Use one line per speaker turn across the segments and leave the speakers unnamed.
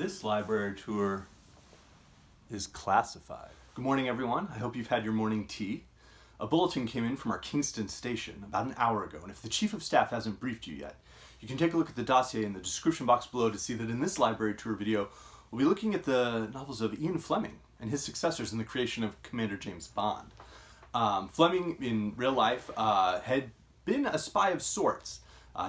This library tour is classified. Good morning, everyone. I hope you've had your morning tea. A bulletin came in from our Kingston station about an hour ago, and if the Chief of Staff hasn't briefed you yet, you can take a look at the dossier in the description box below to see that in this library tour video, we'll be looking at the novels of Ian Fleming and his successors in the creation of Commander James Bond. Fleming, in real life, had been a spy of sorts,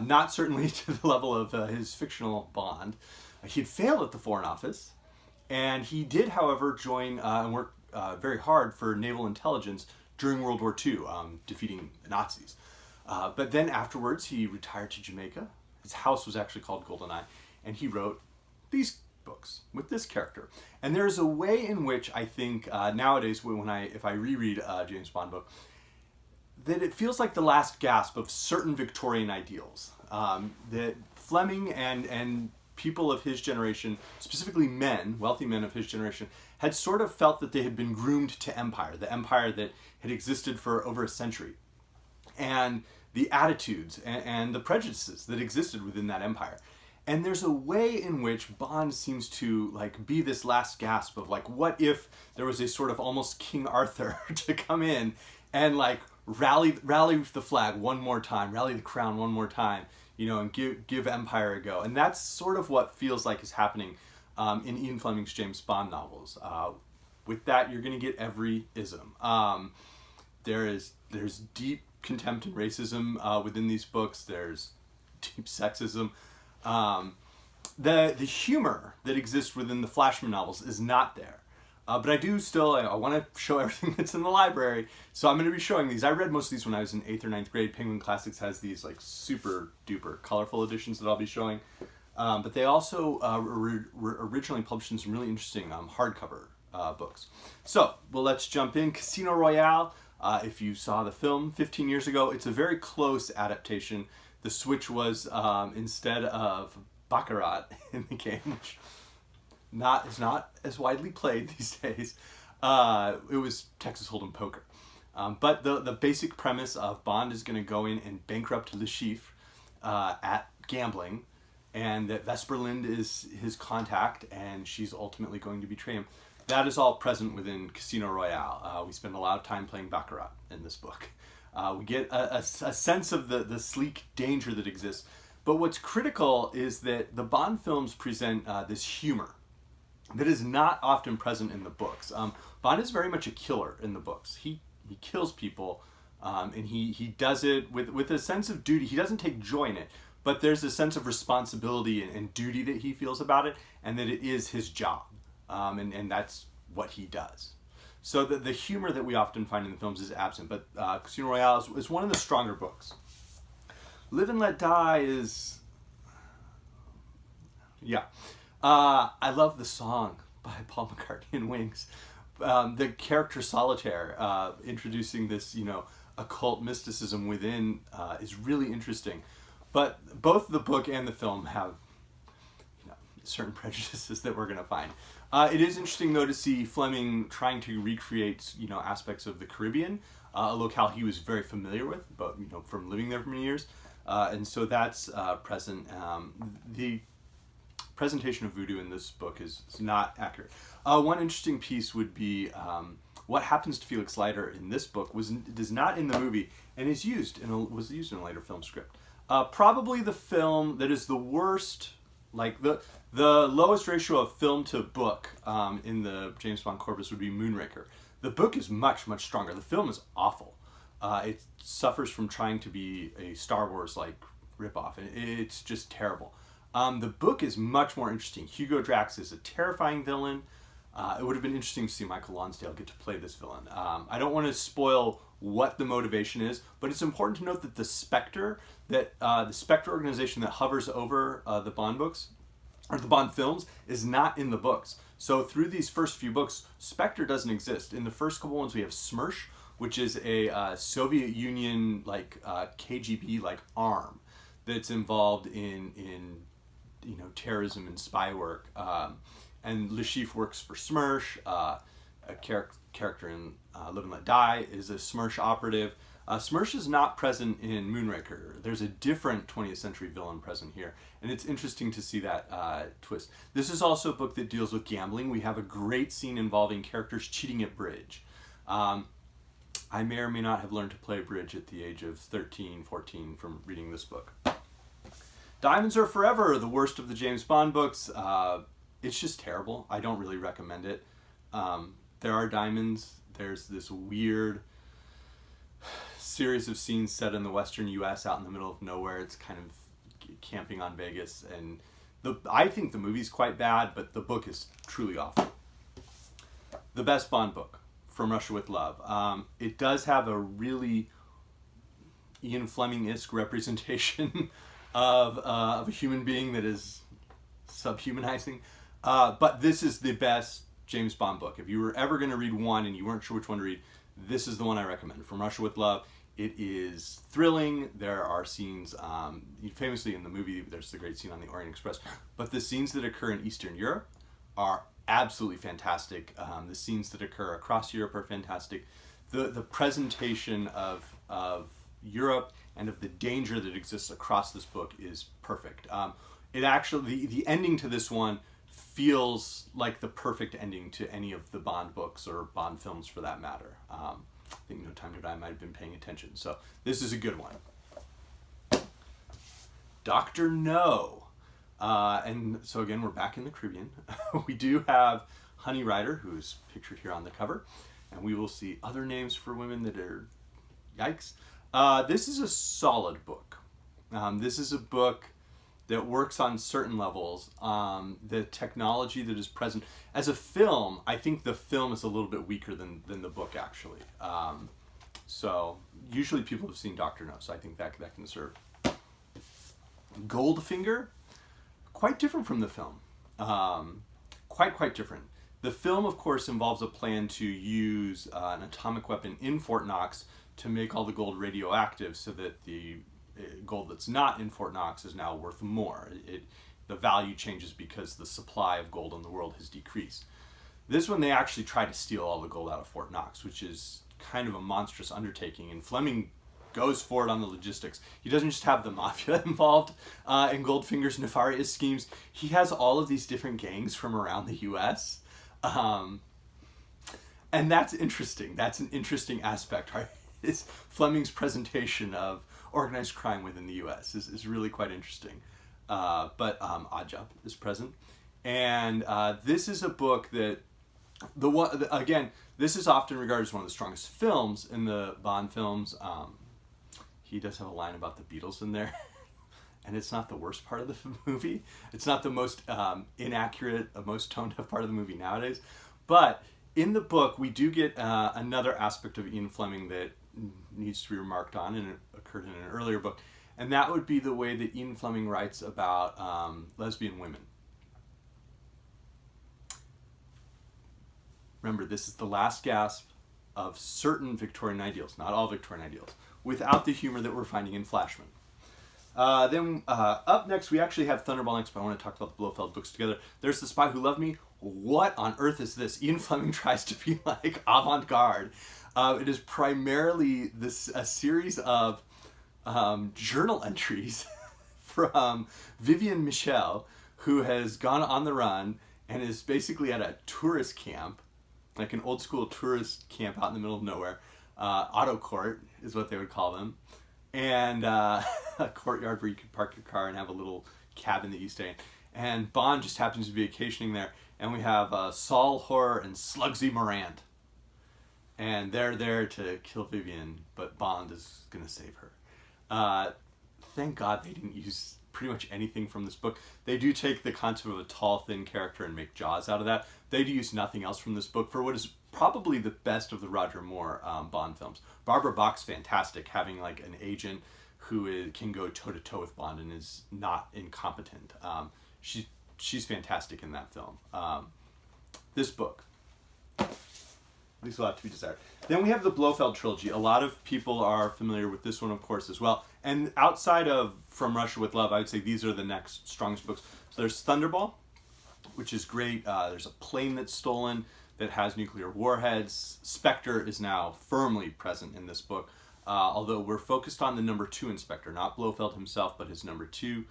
not certainly to the level of his fictional Bond. He had failed at the Foreign Office, and he did, however, join and work very hard for naval intelligence during World War II, defeating the Nazis. But then afterwards, he retired to Jamaica. His house was actually called Goldeneye, and he wrote these books with this character. And there's a way in which I think nowadays, if I reread a James Bond book, that it feels like the last gasp of certain Victorian ideals. That Fleming and people of his generation, specifically men, wealthy men of his generation, had sort of felt that they had been groomed to empire, the empire that had existed for over a century. And the attitudes and the prejudices that existed within that empire. And there's a way in which Bond seems to be this last gasp of what if there was a sort of almost King Arthur to come in and rally the flag one more time, rally the crown one more time, and give empire a go. And that's sort of what feels like is happening in Ian Fleming's James Bond novels. With that, you're going to get every ism. There's deep contempt and racism within these books. There's deep sexism. The humor that exists within the Flashman novels is not there. But I want to show everything that's in the library, so I'm going to be showing these. I read most of these when I was in 8th or 9th grade. Penguin Classics has these super duper colorful editions that I'll be showing. But they also were originally published in some really interesting hardcover books. So, let's jump in. Casino Royale, if you saw the film 15 years ago, it's a very close adaptation. The switch was instead of Baccarat in the game, which is not as widely played these days. It was Texas Hold'em poker. But the basic premise of Bond is going to go in and bankrupt Le Chiffre at gambling, and that Vesperlind is his contact, and she's ultimately going to betray him. That is all present within Casino Royale. We spend a lot of time playing Baccarat in this book. We get a sense of the sleek danger that exists. But what's critical is that the Bond films present this humor that is not often present in the books. Bond is very much a killer in the books. He kills people, and he does it with a sense of duty. He doesn't take joy in it, but there's a sense of responsibility and duty that he feels about it, and that it is his job, and that's what he does. So the humor that we often find in the films is absent, but Casino Royale is one of the stronger books. Live and Let Die is... yeah. I love the song by Paul McCartney and Wings. The character Solitaire, introducing this, occult mysticism within, is really interesting. But both the book and the film have, certain prejudices that we're going to find. It is interesting, though, to see Fleming trying to recreate, aspects of the Caribbean, a locale he was very familiar with, but, from living there for many years. And so that's present. The presentation of voodoo in this book is not accurate. One interesting piece would be what happens to Felix Leiter in this book is not in the movie and was used in a later film script. Probably the film that is the worst, the lowest ratio of film to book in the James Bond corpus would be Moonraker. The book is much, much stronger. The film is awful. It suffers from trying to be a Star Wars ripoff. It's just terrible. The book is much more interesting. Hugo Drax is a terrifying villain. It would have been interesting to see Michael Lonsdale get to play this villain. I don't want to spoil what the motivation is, but it's important to note that the Spectre organization that hovers over the Bond books, or the Bond films, is not in the books. So through these first few books, Spectre doesn't exist. In the first couple ones, we have Smersh, which is a Soviet Union KGB arm that's involved in terrorism and spy work. And Le Chiffre works for Smersh. A character in Live and Let Die is a Smersh operative. Smersh is not present in Moonraker. There's a different 20th century villain present here, and it's interesting to see that twist. This is also a book that deals with gambling. We have a great scene involving characters cheating at bridge. I may or may not have learned to play bridge at the age of 13, 14 from reading this book. Diamonds Are Forever, the worst of the James Bond books. It's just terrible. I don't really recommend it. There are diamonds. There's this weird series of scenes set in the western U.S. out in the middle of nowhere. It's kind of camping on Vegas, and I think the movie's quite bad, but the book is truly awful. The best Bond book, From Russia with Love. It does have a really Ian Fleming-esque representation of a human being that is subhumanizing, but this is the best James Bond book. If you were ever going to read one and you weren't sure which one to read, this is the one I recommend. From Russia with Love. It is thrilling. There are scenes, famously in the movie, there's the great scene on the Orient Express, but the scenes that occur in Eastern Europe are absolutely fantastic. The scenes that occur across Europe are fantastic. The presentation of Europe and of the danger that exists across this book is perfect. It actually, the ending to this one feels like the perfect ending to any of the Bond books or Bond films for that matter. I think No Time to Die might have been paying attention. So this is a good one. Dr. No. And so again, we're back in the Caribbean. We do have Honey Rider, who's pictured here on the cover. And we will see other names for women that are, yikes. This is a solid book. This is a book that works on certain levels. The technology that is present. As a film, I think the film is a little bit weaker than the book, actually. So usually people have seen Dr. No, so I think that can serve. Goldfinger, quite different from the film. Quite different. The film, of course, involves a plan to use an atomic weapon in Fort Knox to make all the gold radioactive so that the gold that's not in Fort Knox is now worth more. The value changes because the supply of gold in the world has decreased. This one, they actually try to steal all the gold out of Fort Knox, which is kind of a monstrous undertaking, and Fleming goes for it on the logistics. He doesn't just have the mafia involved in Goldfinger's nefarious schemes. He has all of these different gangs from around the U.S., and that's interesting. That's an interesting aspect, right? Is Fleming's presentation of organized crime within the U.S. is really quite interesting. But Oddjob is present. And this is a book that, again, this is often regarded as one of the strongest films in the Bond films. He does have a line about the Beatles in there. And it's not the worst part of the movie. It's not the most inaccurate, most tone-deaf part of the movie nowadays. But in the book, we do get another aspect of Ian Fleming that needs to be remarked on, and it occurred in an earlier book. And that would be the way that Ian Fleming writes about lesbian women. Remember, this is the last gasp of certain Victorian ideals, not all Victorian ideals, without the humor that we're finding in Flashman. Then up next, we actually have Thunderball next, but I want to talk about the Blofeld books together. There's The Spy Who Loved Me. What on earth is this? Ian Fleming tries to be like avant-garde. It is primarily a series of journal entries from Vivian Michel, who has gone on the run and is basically at a tourist camp, like an old school tourist camp out in the middle of nowhere. Auto court is what they would call them. And a courtyard where you could park your car and have a little cabin that you stay in. And Bond just happens to be vacationing there. And we have Saul Horror and Slugsy Morant. And they're there to kill Vivian, but Bond is going to save her. Thank God they didn't use pretty much anything from this book. They do take the concept of a tall, thin character and make Jaws out of that. They do use nothing else from this book for what is probably the best of the Roger Moore Bond films. Barbara Bach's fantastic, having like an agent who can go toe-to-toe with Bond and is not incompetent. She's fantastic in that film. This book leaves a lot to be desired. Then we have the Blofeld Trilogy. A lot of people are familiar with this one, of course, as well. And outside of From Russia with Love, I would say these are the next strongest books. So there's Thunderball, which is great. There's a plane that's stolen that has nuclear warheads. Spectre is now firmly present in this book. although we're focused on the number 2 inspector, not Blofeld himself, but his number 2.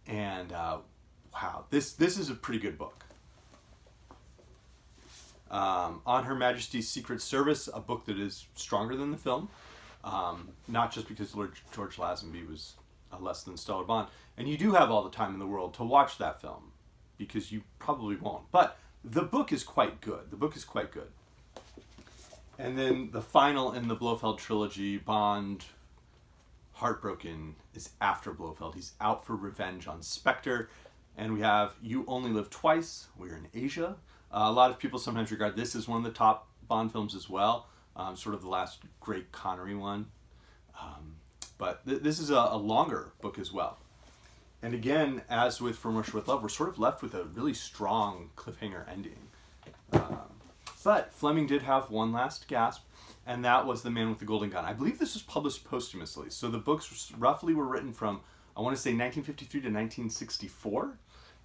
And wow, this is a pretty good book. On Her Majesty's Secret Service, a book that is stronger than the film, not just because Lord George Lazenby was a less than stellar Bond, and you do have all the time in the world to watch that film, because you probably won't. But the book is quite good. The book is quite good. And then the final in the Blofeld Trilogy, Bond, Heartbroken, is after Blofeld. He's out for revenge on Spectre. And we have You Only Live Twice. We're in Asia. A lot of people sometimes regard this as one of the top Bond films as well. Sort of the last great Connery one. But this is a longer book as well. And again, as with From Russia with Love, we're sort of left with a really strong cliffhanger ending. But Fleming did have one last gasp, and that was The Man with the Golden Gun. I believe this was published posthumously. So the books roughly were written from, I want to say, 1953 to 1964.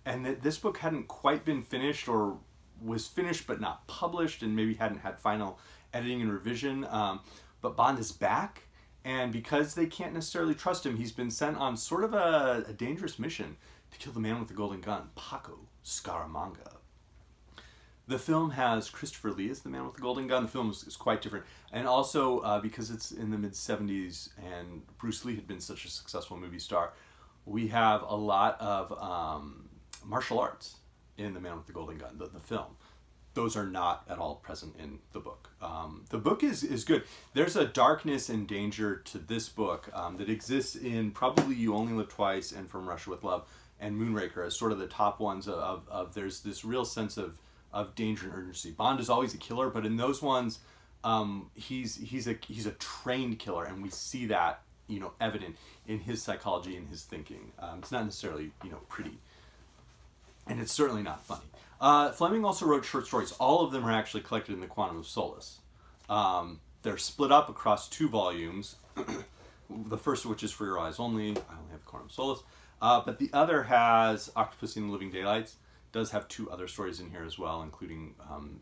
And this book hadn't quite been finished, or was finished but not published, and maybe hadn't had final editing and revision. But Bond is back. And because they can't necessarily trust him, he's been sent on sort of a dangerous mission to kill the man with the golden gun, Paco Scaramanga. The film has Christopher Lee as the man with the golden gun. The film is quite different. And also, because it's in the mid-70s and Bruce Lee had been such a successful movie star, we have a lot of martial arts in The Man with the Golden Gun, the film. Those are not at all present in the book. The book is good. There's a darkness and danger to this book that exists in probably You Only Live Twice and From Russia with Love and Moonraker as sort of the top ones of there's this real sense of danger and urgency. Bond is always a killer, but in those ones, he's a trained killer, and we see that evident in his psychology and his thinking. It's not necessarily pretty, and it's certainly not funny. Fleming also wrote short stories. All of them are actually collected in the Quantum of Solace. They're split up across 2 volumes. The first of which is For Your Eyes Only. I only have the Quantum of Solace. But the other has Octopussy and the Living Daylights. Does have 2 other stories in here as well, including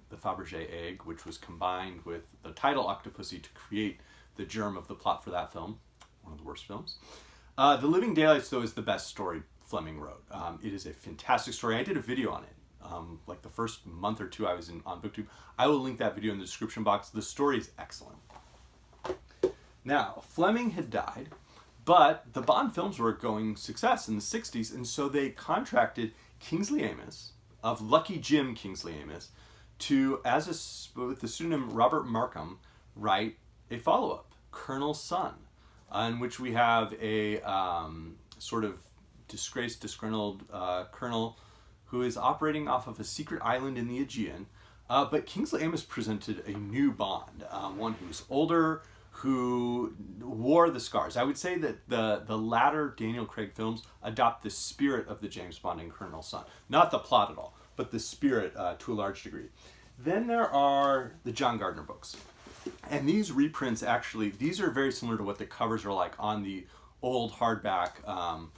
the Fabergé egg, which was combined with the title Octopussy to create the germ of the plot for that film. One of the worst films. The Living Daylights, though, is the best story Fleming wrote. It is a fantastic story. I did a video on it. Like the first month or 2 I was on BookTube. I will link that video in the description box. The story is excellent. Now, Fleming had died, but the Bond films were going success in the 60s, and so they contracted Kingsley Amis, of Lucky Jim Kingsley Amis, to, with the pseudonym Robert Markham, write a follow-up, Colonel's Son, in which we have a sort of disgraced, disgruntled colonel who is operating off of a secret island in the Aegean. But Kingsley Amis presented a new Bond, one who's older, who wore the scars. I would say that the latter Daniel Craig films adopt the spirit of the James Bond and Colonel's Son. Not the plot at all, but the spirit to a large degree. Then there are the John Gardner books. And these reprints these are very similar to what the covers are like on the old hardback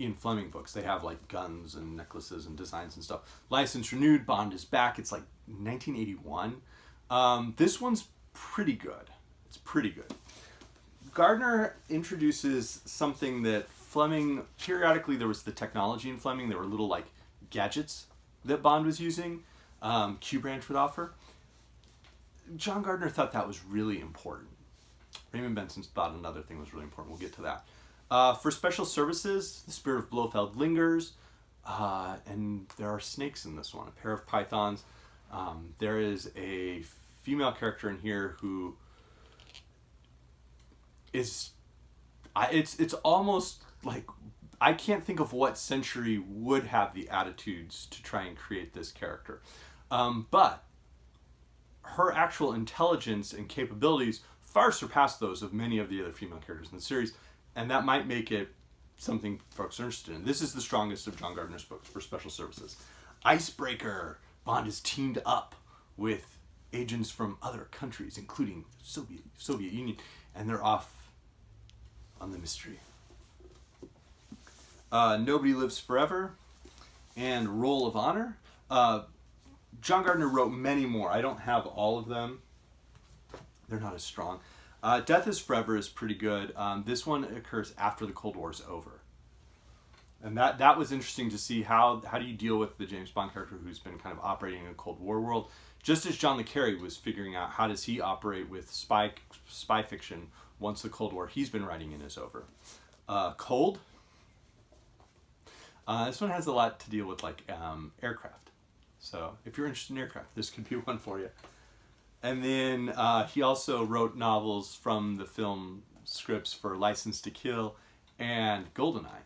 Ian Fleming books. They have like guns and necklaces and designs and stuff. License renewed, Bond is back. It's like 1981. This one's pretty good. It's pretty good. Gardner introduces something that Fleming, periodically there was the technology in Fleming. There were little like gadgets that Bond was using. Q Branch would offer. John Gardner thought that was really important. Raymond Benson thought another thing was really important. We'll get to that. For special services, the spirit of Blofeld lingers, and there are snakes in this one, a pair of pythons. There is a female character in here who is, it's almost like, I can't think of what century would have the attitudes to try and create this character. But her actual intelligence and capabilities far surpass those of many of the other female characters in the series. And that might make it something folks are interested in. This is the strongest of John Gardner's books for special services. Icebreaker. Bond is teamed up with agents from other countries, including Soviet Union, and they're off on the mystery. Nobody Lives Forever and Roll of Honor. John Gardner wrote many more. I don't have all of them. They're not as strong. Death is Forever is pretty good. This one occurs after the Cold War is over. And that was interesting to see how do you deal with the James Bond character who's been kind of operating in a Cold War world, just as John le Carré was figuring out how does he operate with spy fiction once the Cold War he's been writing in is over. Cold. This one has a lot to deal with like aircraft. So if you're interested in aircraft, this could be one for you. And then he also wrote novels from the film scripts for License to Kill and Goldeneye,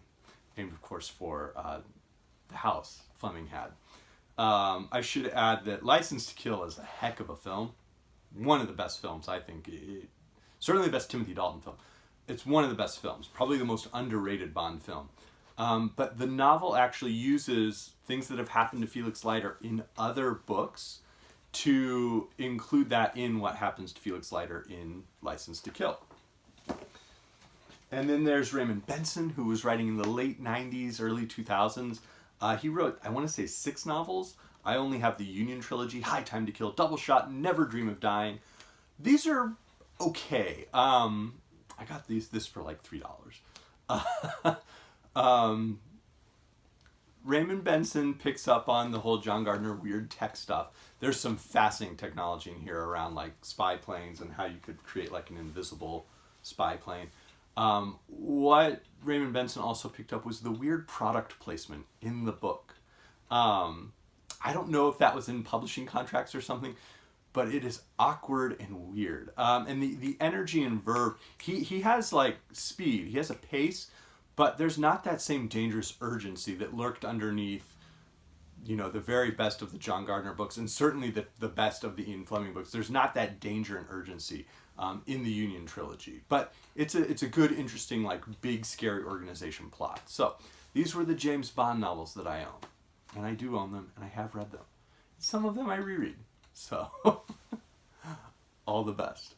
named of course for the house Fleming had. I should add that License to Kill is a heck of a film. One of the best films, I think. Certainly the best Timothy Dalton film. It's one of the best films. Probably the most underrated Bond film. But the novel actually uses things that have happened to Felix Leiter in other books to include that in what happens to Felix Leiter in License to Kill. And then there's Raymond Benson, who was writing in the late 90s, early 2000s. He wrote, I want to say 6 novels. I only have the Union Trilogy, High Time to Kill, Doubleshot, Never Dream of Dying. These are okay. I got this for like $3. Raymond Benson picks up on the whole John Gardner weird tech stuff. There's some fascinating technology in here around like spy planes and how you could create like an invisible spy plane. What Raymond Benson also picked up was the weird product placement in the book. I don't know if that was in publishing contracts or something, but it is awkward and weird. And the energy and verve, he has like speed, he has a pace, but there's not that same dangerous urgency that lurked underneath, you know, the very best of the John Gardner books, and certainly the best of the Ian Fleming books. There's not that danger and urgency in the Union Trilogy. But it's a good, interesting, like, big, scary organization plot. So these were the James Bond novels that I own. And I do own them, and I have read them. Some of them I reread. So all the best.